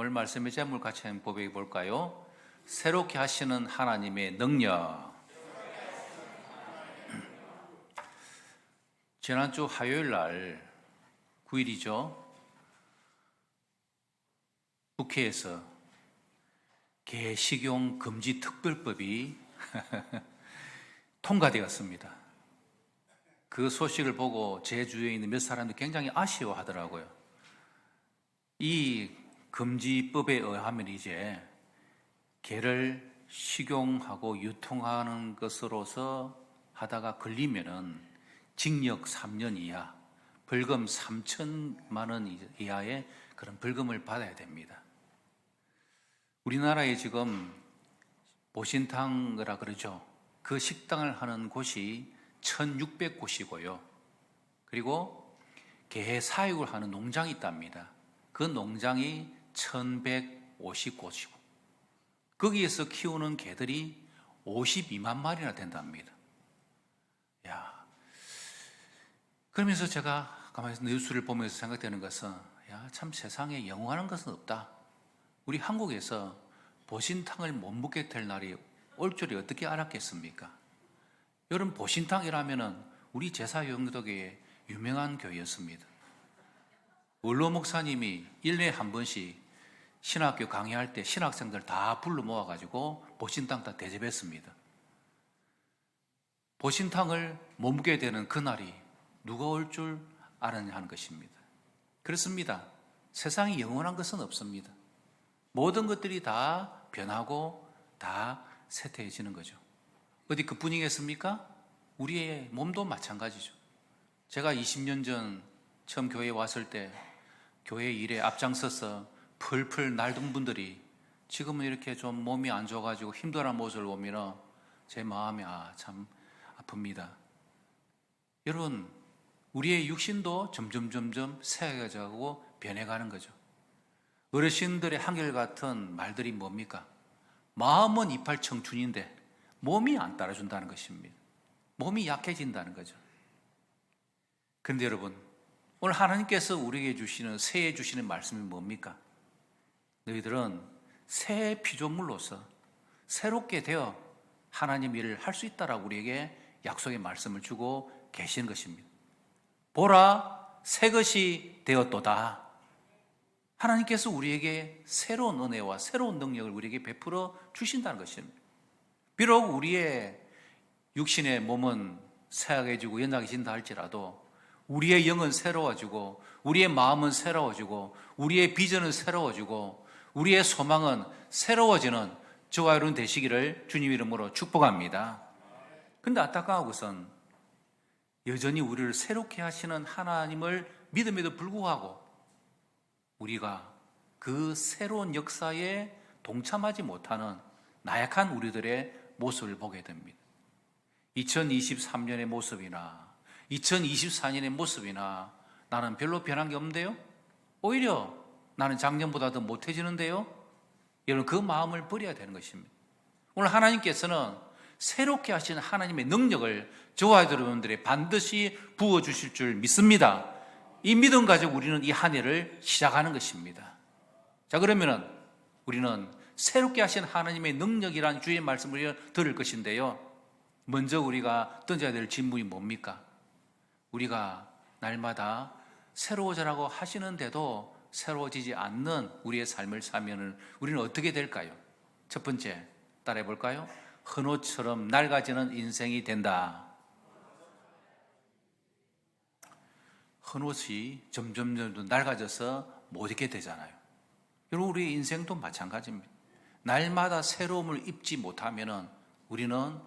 오늘 말씀의 제목을 같이 한번 보게 볼까요? 새롭게 하시는 하나님의 능력. 지난주 화요일 날 9일이죠. 국회에서 개식용 금지 특별법이 통과되었습니다. 그 소식을 보고 제 주위에 있는 몇 사람들이 굉장히 아쉬워하더라고요. 이 금지법에 의하면 이제 개를 식용하고 유통하는 것으로서 하다가 걸리면은 징역 3년 이하, 벌금 3천만 원 이하의 그런 벌금을 받아야 됩니다. 우리나라에 지금 보신탕이라 그러죠. 그 식당을 하는 곳이 1600곳이고요. 그리고 개 사육을 하는 농장이 있답니다. 그 농장이 1150곳이고 거기에서 키우는 개들이 52만 마리나 된답니다. 야, 그러면서 제가 가만히 뉴스를 보면서 생각되는 것은 참 세상에 영원한 것은 없다. 우리 한국에서 보신탕을 못 먹게 될 날이 올 줄이 어떻게 알았겠습니까? 여러분, 보신탕이라면은 우리 제사영도교의 유명한 교회였습니다. 원로 목사님이 1년에 한 번씩 신학교 강의할 때 신학생들 다 불러 모아가지고 보신탕 다 대접했습니다. 보신탕을 못 먹게 되는 그날이 누가 올 줄 알았냐 하는 것입니다. 그렇습니다. 세상에 영원한 것은 없습니다. 모든 것들이 다 변하고 다 쇠퇴해지는 거죠. 어디 그뿐이겠습니까? 우리의 몸도 마찬가지죠. 제가 20년 전 처음 교회에 왔을 때 교회 일에 앞장서서 펄펄 날던 분들이 지금은 이렇게 좀 몸이 안 좋아가지고 힘들어하는 모습을 보면 제 마음이 참 아픕니다. 여러분, 우리의 육신도 점점 새해져가고 변해가는 거죠. 어르신들의 한결같은 말들이 뭡니까? 마음은 이팔 청춘인데 몸이 안 따라준다는 것입니다. 몸이 약해진다는 거죠. 그런데 여러분, 오늘 하나님께서 우리에게 주시는 새해 주시는 말씀이 뭡니까? 너희들은 새 피조물로서 새롭게 되어 하나님 일을 할 수 있다라고 우리에게 약속의 말씀을 주고 계시는 것입니다. 보라, 새 것이 되었도다. 하나님께서 우리에게 새로운 은혜와 새로운 능력을 우리에게 베풀어 주신다는 것입니다. 비록 우리의 육신의 몸은 새하게지고 연약해진다 할지라도 우리의 영은 새로워지고 우리의 마음은 새로워지고 우리의 비전은 새로워지고 우리의 소망은 새로워지는 저와 여러분 되시기를 주님 이름으로 축복합니다. 그런데 안타까운 것은 여전히 우리를 새롭게 하시는 하나님을 믿음에도 불구하고 우리가 그 새로운 역사에 동참하지 못하는 나약한 우리들의 모습을 보게 됩니다. 2023년의 모습이나 2024년의 모습이나 나는 별로 변한 게 없는데요? 오히려 나는 작년보다 더 못해지는데요? 여러분, 그 마음을 버려야 되는 것입니다. 오늘 하나님께서는 새롭게 하시는 하나님의 능력을 저와 여러분들의 반드시 부어주실 줄 믿습니다. 이 믿음 가지고 우리는 이 한 해를 시작하는 것입니다. 자, 그러면은 우리는 새롭게 하신 하나님의 능력이라는 주의 말씀을 들을 것인데요. 먼저 우리가 던져야 될 질문이 뭡니까? 우리가 날마다 새로워져라고 하시는데도 새로워지지 않는 우리의 삶을 살면 우리는 어떻게 될까요? 첫 번째, 따라해 볼까요? 헌옷처럼 낡아지는 인생이 된다. 헌옷이 점점 낡아져서 못 입게 되잖아요. 여러분, 우리의 인생도 마찬가지입니다. 날마다 새로움을 입지 못하면 우리는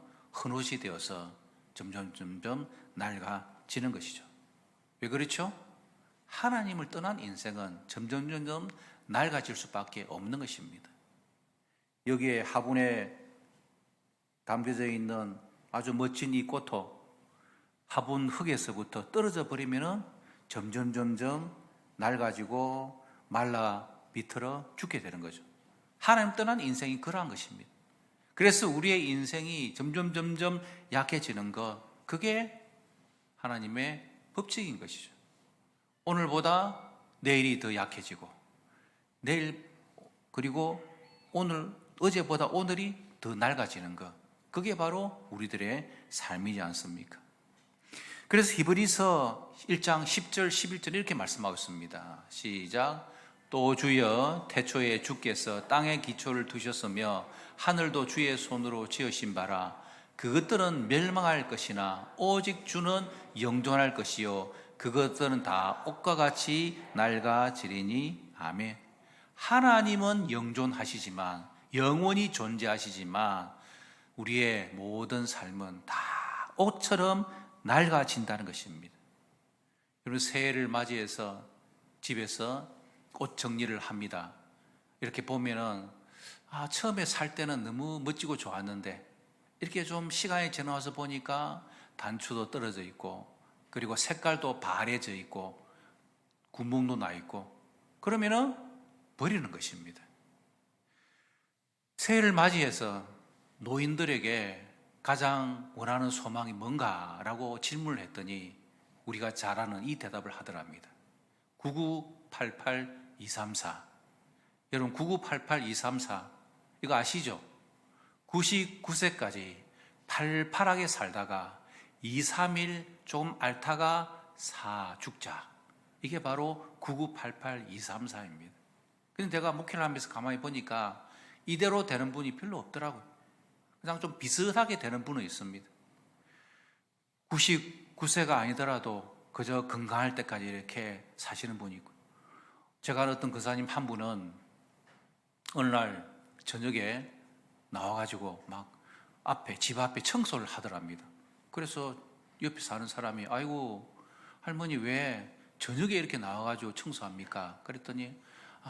헌옷이 되어서 점점 낡아지는 것이죠. 왜 그렇죠? 하나님을 떠난 인생은 점점 낡아질 수밖에 없는 것입니다. 여기에 화분에 담겨져 있는 아주 멋진 이 꽃도 화분 흙에서부터 떨어져 버리면 점점 낡아지고 말라 비틀어 죽게 되는 거죠. 하나님 떠난 인생이 그러한 것입니다. 그래서 우리의 인생이 점점 약해지는 것, 그게 하나님의 법칙인 것이죠. 오늘보다 내일이 더 약해지고 내일 그리고 어제보다 오늘이 더 낡아지는 것. 그게 바로 우리들의 삶이지 않습니까? 그래서 히브리서 1장 10절, 11절 이렇게 말씀하고 있습니다. 시작. 또 주여 태초에 주께서 땅의 기초를 두셨으며 하늘도 주의 손으로 지으신 바라. 그것들은 멸망할 것이나 오직 주는 영존할 것이요 그것들은 다 옷과 같이 낡아지리니. 아멘. 하나님은 영존하시지만, 영원히 존재하시지만 우리의 모든 삶은 다 옷처럼 낡아진다는 것입니다. 여러분, 새해를 맞이해서 집에서 옷 정리를 합니다. 이렇게 보면은 처음에 살 때는 너무 멋지고 좋았는데 이렇게 좀 시간이 지나와서 보니까 단추도 떨어져 있고, 그리고 색깔도 바래져 있고, 구멍도 나 있고, 그러면은 버리는 것입니다. 새해를 맞이해서 노인들에게 가장 원하는 소망이 뭔가라고 질문을 했더니 우리가 잘 아는 이 대답을 하더랍니다. 9988234. 여러분, 9988234 이거 아시죠? 99세까지 팔팔하게 살다가 2, 3일 좀 앓다가 죽자. 이게 바로 9988234입니다. 근데 내가 목회를 하면서 가만히 보니까 이대로 되는 분이 별로 없더라고요. 그냥 좀 비슷하게 되는 분은 있습니다. 99세가 아니더라도 그저 건강할 때까지 이렇게 사시는 분이 있고, 제가 아는 어떤 권사님 한 분은 어느 날 저녁에 나와가지고 막 집 앞에 청소를 하더랍니다. 그래서 옆에 사는 사람이 아이고 할머니 왜 저녁에 이렇게 나와가지고 청소합니까? 그랬더니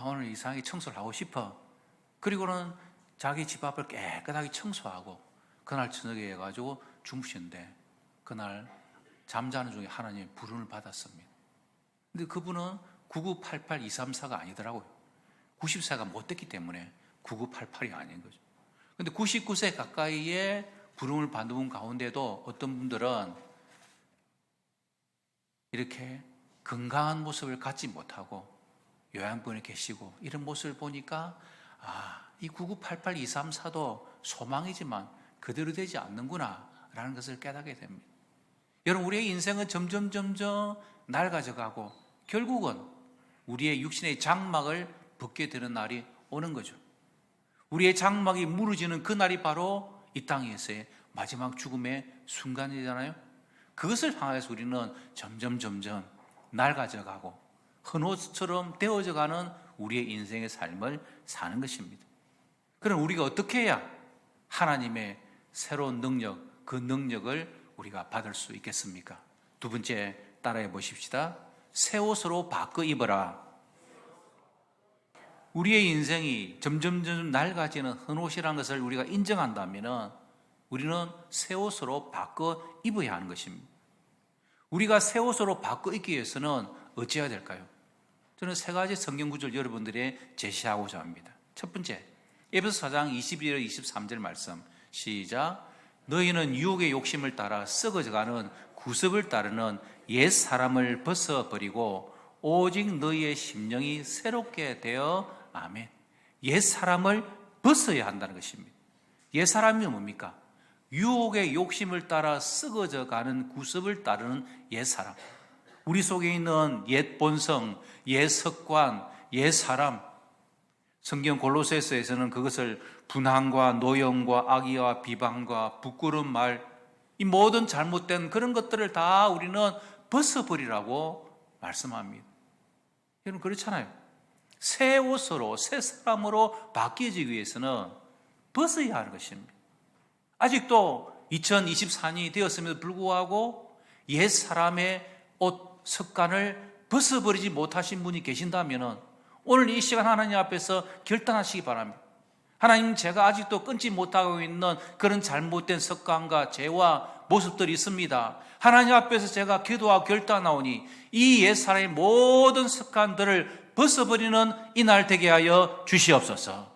오늘 이상하게 청소를 하고 싶어. 그리고는 자기 집 앞을 깨끗하게 청소하고 그날 저녁에 해가지고 주무시는데 그날 잠자는 중에 하나님의 부름을 받았습니다. 근데 그분은 9988234가 아니더라고요. 90세가 못 됐기 때문에 9988이 아닌 거죠. 근데 99세 가까이에 부름을 받는 분 가운데도 어떤 분들은 이렇게 건강한 모습을 갖지 못하고 요양병원에 계시고 이런 모습을 보니까 이 9988234도 소망이지만 그대로 되지 않는구나 라는 것을 깨닫게 됩니다. 여러분, 우리의 인생은 점점 낡아져가고 결국은 우리의 육신의 장막을 벗게 되는 날이 오는 거죠. 우리의 장막이 무너지는 그 날이 바로 이 땅에서의 마지막 죽음의 순간이잖아요. 그것을 향해서 우리는 점점 낡아져가고 헌옷처럼 되어져가는 우리의 인생의 삶을 사는 것입니다. 그럼 우리가 어떻게 해야 하나님의 새로운 능력, 그 능력을 우리가 받을 수 있겠습니까? 두 번째, 따라해 보십시다. 새 옷으로 바꿔 입어라. 우리의 인생이 점점 낡아지는 헌옷이라는 것을 우리가 인정한다면 우리는 새 옷으로 바꿔 입어야 하는 것입니다. 우리가 새 옷으로 바꿔 입기 위해서는 어찌해야 될까요? 저는 세 가지 성경 구절 여러분들에게 제시하고자 합니다. 첫 번째, 에베소 4장 21절 23절 말씀 시작. 너희는 유혹의 욕심을 따라 썩어져가는 구습을 따르는 옛 사람을 벗어버리고 오직 너희의 심령이 새롭게 되어 아멘. 옛 사람을 벗어야 한다는 것입니다. 옛 사람이 뭡니까? 유혹의 욕심을 따라 썩어져가는 구습을 따르는 옛 사람. 우리 속에 있는 옛 본성, 옛 습관, 옛 사람. 성경 골로새서에서는 그것을 분항과 노염과 악의와 비방과 부끄러운 말, 이 모든 잘못된 그런 것들을 다 우리는 벗어버리라고 말씀합니다. 여러분, 그렇잖아요. 새 옷으로, 새 사람으로 바뀌어지기 위해서는 벗어야 하는 것입니다. 아직도 2024년이 되었음에도 불구하고 옛 사람의 옷, 습관을 벗어버리지 못하신 분이 계신다면 오늘 이 시간 하나님 앞에서 결단하시기 바랍니다. 하나님, 제가 아직도 끊지 못하고 있는 그런 잘못된 습관과 죄와 모습들이 있습니다. 하나님 앞에서 제가 기도하고 결단하오니 이 옛사람의 모든 습관들을 벗어버리는 이날 되게 하여 주시옵소서.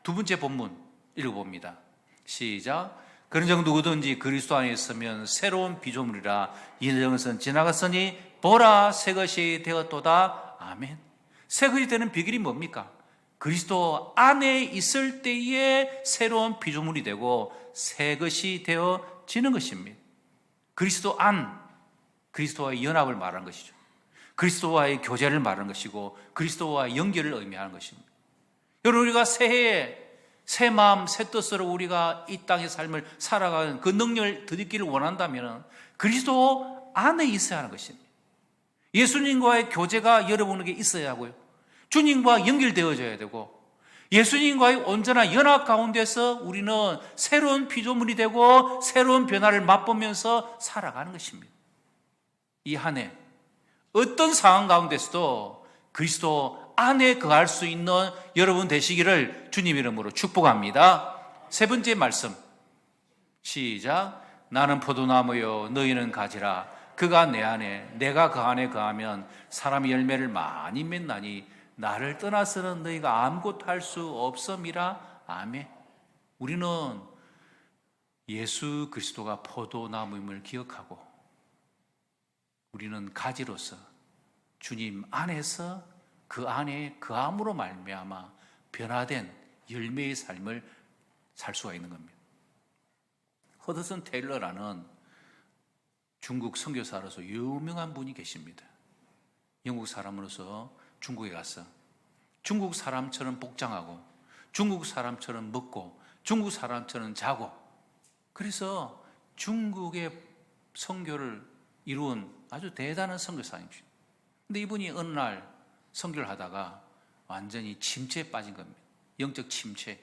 두 번째 본문 읽어봅니다. 시작. 그런즉 누구든지 그리스도 안에 있으면 새로운 피조물이라 이전 것은 지나갔으니 보라 새 것이 되었도다. 아멘. 새 것이 되는 비결이 뭡니까? 그리스도 안에 있을 때에 새로운 피조물이 되고 새 것이 되어지는 것입니다. 그리스도 안, 그리스도와의 연합을 말하는 것이죠. 그리스도와의 교제를 말하는 것이고 그리스도와의 연결을 의미하는 것입니다. 여러분, 우리가 새해에 새 마음, 새 뜻으로 우리가 이 땅의 삶을 살아가는 그 능력을 드리기를 원한다면 그리스도 안에 있어야 하는 것입니다. 예수님과의 교제가 여러분에게 있어야 하고요. 주님과 연결되어져야 되고 예수님과의 온전한 연합 가운데서 우리는 새로운 피조물이 되고 새로운 변화를 맛보면서 살아가는 것입니다. 이 한 해 어떤 상황 가운데서도 그리스도 안에 거할 수 있는 여러분 되시기를 주님 이름으로 축복합니다. 세 번째 말씀 시작. 나는 포도나무요 너희는 가지라. 그가 내 안에 내가 그 안에 거하면 사람이 열매를 많이 맺나니 나를 떠나서는 너희가 아무것도 할 수 없음이라. 아멘. 우리는 예수 그리스도가 포도나무임을 기억하고 우리는 가지로서 주님 안에서 그 안에 거함으로 말미암아 변화된 열매의 삶을 살 수가 있는 겁니다. 허드슨 테일러라는 중국 선교사로서 유명한 분이 계십니다. 영국 사람으로서 중국에 가서 중국 사람처럼 복장하고 중국 사람처럼 먹고 중국 사람처럼 자고 그래서 중국의 선교를 이룬 아주 대단한 선교사님이십니다. 근데 이분이 어느 날 선교를 하다가 완전히 침체에 빠진 겁니다. 영적 침체.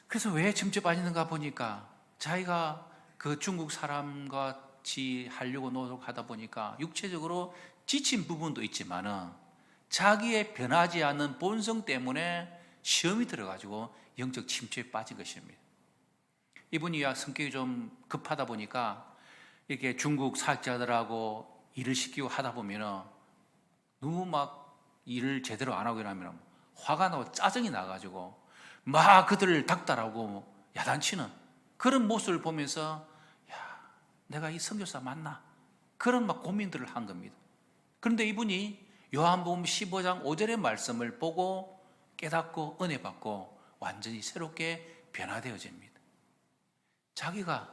그래서 왜 침체에 빠지는가 보니까 자기가 그 중국 사람과 같이 하려고 노력하다 보니까 육체적으로 지친 부분도 있지만은 자기의 변하지 않는 본성 때문에 시험이 들어가지고 영적 침체에 빠진 것입니다. 이분이 성격이 좀 급하다 보니까 이렇게 중국 사역자들하고 일을 시키고 하다 보면은 너무 막 일을 제대로 안 하고 이러면 화가 나고 짜증이 나가지고 막 그들을 닥달하고 야단치는 그런 모습을 보면서 내가 이 선교사 맞나? 그런 막 고민들을 한 겁니다. 그런데 이분이 요한복음 15장 5절의 말씀을 보고 깨닫고 은혜 받고 완전히 새롭게 변화되어집니다. 자기가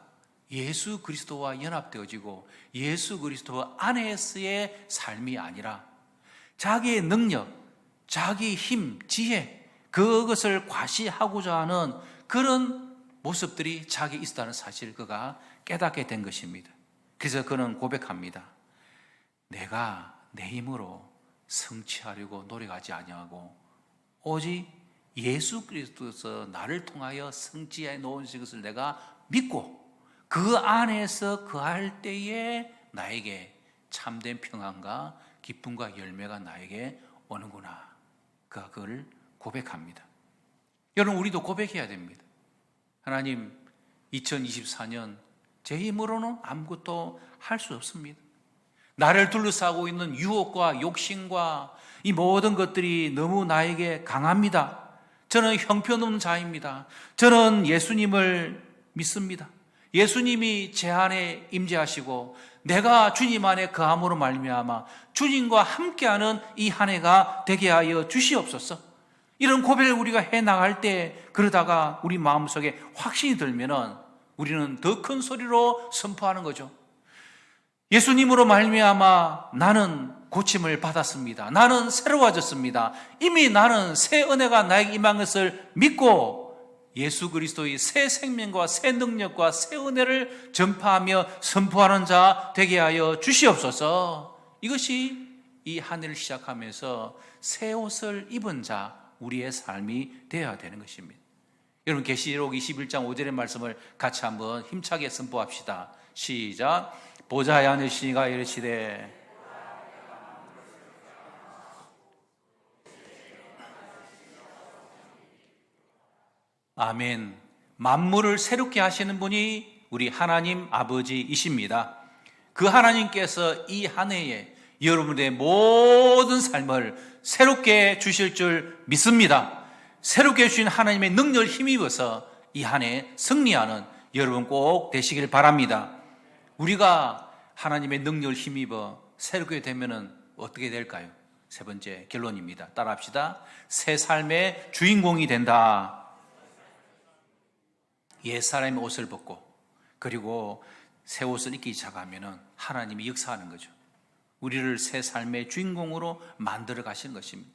예수 그리스도와 연합되어지고 예수 그리스도 안에서의 삶이 아니라 자기의 능력, 자기의 힘, 지혜 그것을 과시하고자 하는 그런 모습들이 자기에 있다는 사실을 그가 깨닫게 된 것입니다. 그래서 그는 고백합니다. 내가 내 힘으로 성취하려고 노력하지 아니하고 오직 예수 그리스도에서 나를 통하여 성취해 놓은 것을 내가 믿고 그 안에서 거할 때에 나에게 참된 평안과 기쁨과 열매가 나에게 오는구나. 그가 그걸 고백합니다. 여러분, 우리도 고백해야 됩니다. 하나님, 2024년 제 힘으로는 아무것도 할 수 없습니다. 나를 둘러싸고 있는 유혹과 욕심과 이 모든 것들이 너무 나에게 강합니다. 저는 형편없는 자입니다. 저는 예수님을 믿습니다. 예수님이 제 안에 임재하시고 내가 주님 안에 거함으로 말미암아 주님과 함께하는 이 한 해가 되게 하여 주시옵소서. 이런 고백을 우리가 해나갈 때 그러다가 우리 마음속에 확신이 들면은 우리는 더 큰 소리로 선포하는 거죠. 예수님으로 말미암아 나는 고침을 받았습니다. 나는 새로워졌습니다. 이미 나는 새 은혜가 나에게 임한 것을 믿고 예수 그리스도의 새 생명과 새 능력과 새 은혜를 전파하며 선포하는 자 되게 하여 주시옵소서. 이것이 이 한 해를 시작하면서 새 옷을 입은 자 우리의 삶이 되어야 되는 것입니다. 여러분, 계시록 21장 5절의 말씀을 같이 한번 힘차게 선포합시다. 시작. 보좌에 앉으시니가 이르시되 아멘. 만물을 새롭게 하시는 분이 우리 하나님 아버지이십니다. 그 하나님께서 이 한 해에 여러분의 모든 삶을 새롭게 주실 줄 믿습니다. 새롭게 주신 하나님의 능력을 힘입어서 이 한 해 승리하는 여러분 꼭 되시길 바랍니다. 우리가 하나님의 능력을 힘입어 새롭게 되면은 어떻게 될까요? 세 번째 결론입니다. 따라합시다. 새 삶의 주인공이 된다. 옛사람의 옷을 벗고 그리고 새 옷을 입기 시작하면 하나님이 역사하는 거죠. 우리를 새 삶의 주인공으로 만들어 가시는 것입니다.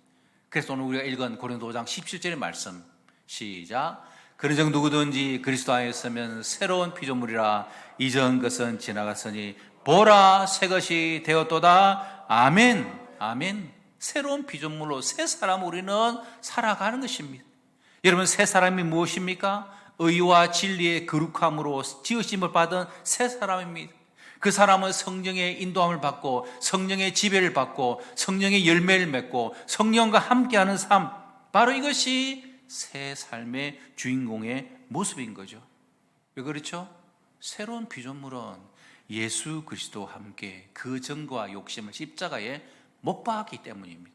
그래서 오늘 우리가 읽은 고린도 5장 17절의 말씀, 시작. 그러므로 누구든지 그리스도 안에 있으면 새로운 피조물이라. 이전 것은 지나갔으니 보라 새 것이 되었도다. 아멘. 아멘. 새로운 피조물로 새 사람 우리는 살아가는 것입니다. 여러분, 새 사람이 무엇입니까? 의와 진리의 거룩함으로 지으심을 받은 새 사람입니다. 그 사람은 성령의 인도함을 받고 성령의 지배를 받고 성령의 열매를 맺고 성령과 함께하는 삶, 바로 이것이 새 삶의 주인공의 모습인 거죠. 왜 그렇죠? 새로운 피조물은 예수 그리스도와 함께 그 정과 욕심을 십자가에 못 박았기 때문입니다.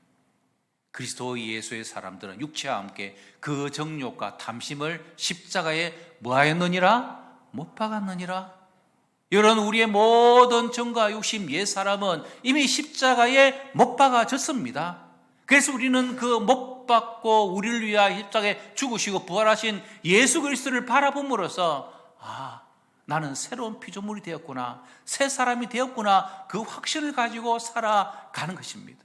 그리스도 예수의 사람들은 육체와 함께 그 정욕과 탐심을 십자가에 뭐하였느니라? 못 박았느니라. 여러분, 우리의 모든 정과 욕심, 옛사람은 이미 십자가에 못 박아졌습니다. 그래서 우리는 그 못 박고 우리를 위하여 십자가에 죽으시고 부활하신 예수 그리스도를 바라봄으로써 나는 새로운 피조물이 되었구나, 새 사람이 되었구나, 그 확신을 가지고 살아가는 것입니다.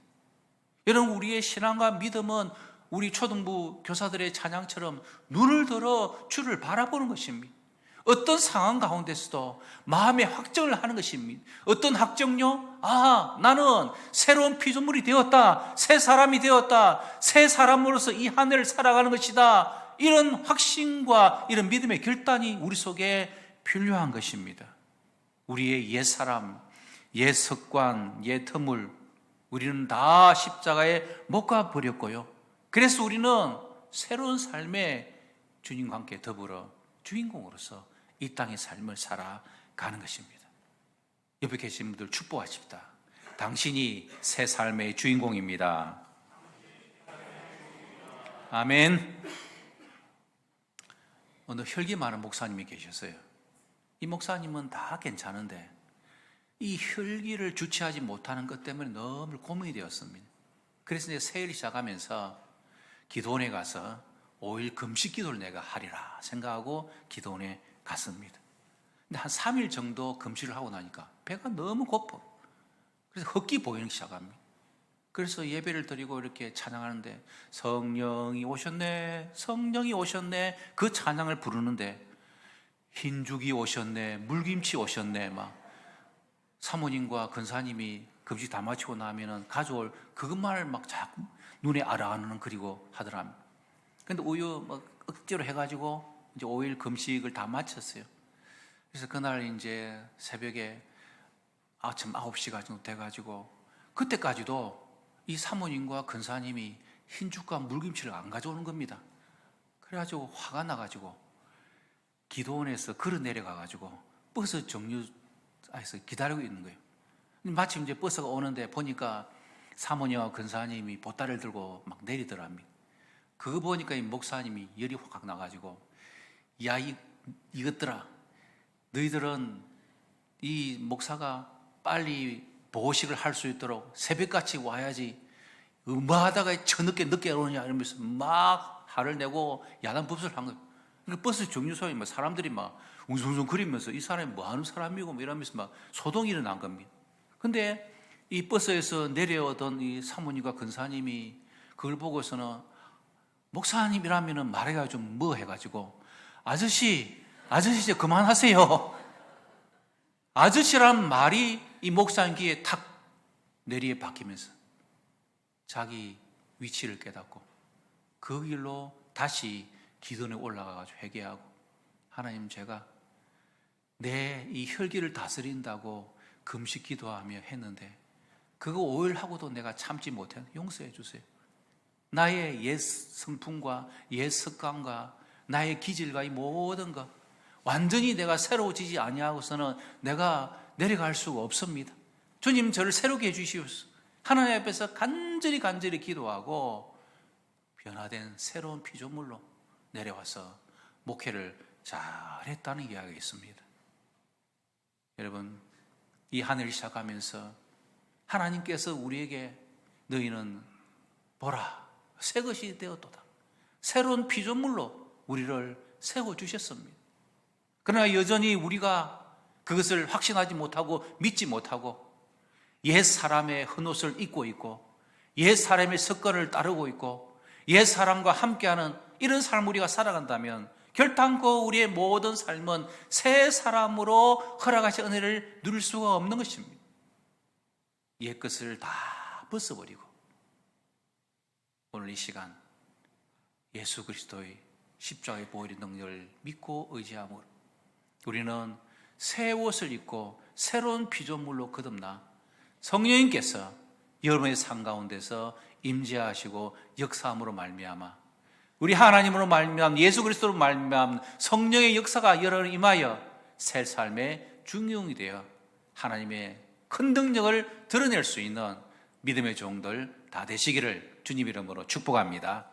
여러분, 우리의 신앙과 믿음은 우리 초등부 교사들의 찬양처럼 눈을 들어 주를 바라보는 것입니다. 어떤 상황 가운데서도 마음의 확정을 하는 것입니다. 어떤 확정요? 나는 새로운 피조물이 되었다, 새 사람이 되었다, 새 사람으로서 이 한 해를 살아가는 것이다. 이런 확신과 이런 믿음의 결단이 우리 속에 필요한 것입니다. 우리의 옛 사람, 옛 습관, 옛 터물, 우리는 다 십자가에 못 가버렸고요. 그래서 우리는 새로운 삶의 주님과 함께 더불어 주인공으로서 이 땅의 삶을 살아가는 것입니다. 옆에 계신 분들 축복하십니다. 당신이 새 삶의 주인공입니다. 아멘. 어느 혈기 많은 목사님이 계셨어요. 이 목사님은 다 괜찮은데 이 혈기를 주체하지 못하는 것 때문에 너무 고민이 되었습니다. 그래서 이제 새해를 시작하면서 기도원에 가서 5일 금식 기도를 내가 하리라 생각하고 기도원에 갔습니다. 근데 한 3일 정도 금식을 하고 나니까 배가 너무 고파. 그래서 헛기 보이기 시작합니다. 그래서 예배를 드리고 이렇게 찬양하는데 성령이 오셨네, 성령이 오셨네, 그 찬양을 부르는데 흰죽이 오셨네, 물김치 오셨네, 막 사모님과 근사님이 금식 다 마치고 나면은 가져올 그것만을 막 자꾸 눈에 알아가는 그리고 하더랍니다. 근데 우유 막 억지로 해가지고 이제 5일 금식을 다 마쳤어요. 그래서 그날 이제 새벽에 아침 9시가 정도 돼가지고 그때까지도 이 사모님과 근사님이 흰죽과 물김치를 안 가져오는 겁니다. 그래가지고 화가 나가지고 기도원에서 걸어 내려가가지고 버스 정류장에서 기다리고 있는 거예요. 마침 이제 버스가 오는데 보니까 사모님과 근사님이 보따리를 들고 막 내리더랍니다. 그거 보니까 이 목사님이 열이 확 나가지고 야, 이것들아, 너희들은 이 목사가 빨리 보호식을 할 수 있도록 새벽같이 와야지 뭐 하다가 저늦게 늦게 오느냐 이러면서 막 화를 내고 야단법석을 한 거예요. 그러니까 버스 정류소에 막 사람들이 막 웅성웅성 거리면서 이 사람이 뭐 하는 사람이고 뭐 이러면서 막 소동이 일어난 겁니다. 근데 이 버스에서 내려오던 이 사모님과 근사님이 그걸 보고서는 목사님이라면 말해가 좀 뭐 해가지고 아저씨 이제 그만하세요. 아저씨라는 말이 이 목사님 귀에 탁 내리에 박히면서 자기 위치를 깨닫고 그 길로 다시 기도원에 올라가가지고 회개하고 하나님, 제가 내 이 혈기를 다스린다고 금식 기도하며 했는데 그거 5일 하고도 내가 참지 못해 용서해 주세요. 나의 옛 성품과 옛 습관과 나의 기질과 이 모든 것 완전히 내가 새로워지지 아니하고서는 내가 내려갈 수가 없습니다. 주님, 저를 새롭게 해주시옵소서. 하나님 앞에서 간절히 기도하고 변화된 새로운 피조물로 내려와서 목회를 잘했다는 이야기가 있습니다. 여러분, 이 한 해를 시작하면서 하나님께서 우리에게 너희는 보라, 새 것이 되었도다. 새로운 피조물로 우리를 세워주셨습니다. 그러나 여전히 우리가 그것을 확신하지 못하고 믿지 못하고 옛 사람의 겉옷을 입고 있고 옛 사람의 습관을 따르고 있고 옛 사람과 함께하는 이런 삶을 우리가 살아간다면 결단코 우리의 모든 삶은 새 사람으로 허락하신 은혜를 누릴 수가 없는 것입니다. 옛 것을 다 벗어버리고 오늘 이 시간 예수 그리스도의 십자가의 보혈의 능력을 믿고 의지함으로 우리는 새 옷을 입고 새로운 피조물로 거듭나 성령님께서 여러분의 삶 가운데서 임재하시고 역사함으로 말미암아 우리 하나님으로 말미암아 예수 그리스도로 말미암아 성령의 역사가 여러분 임하여 새 삶의 중용이 되어 하나님의 큰 능력을 드러낼 수 있는 믿음의 종들 다 되시기를 주님 이름으로 축복합니다.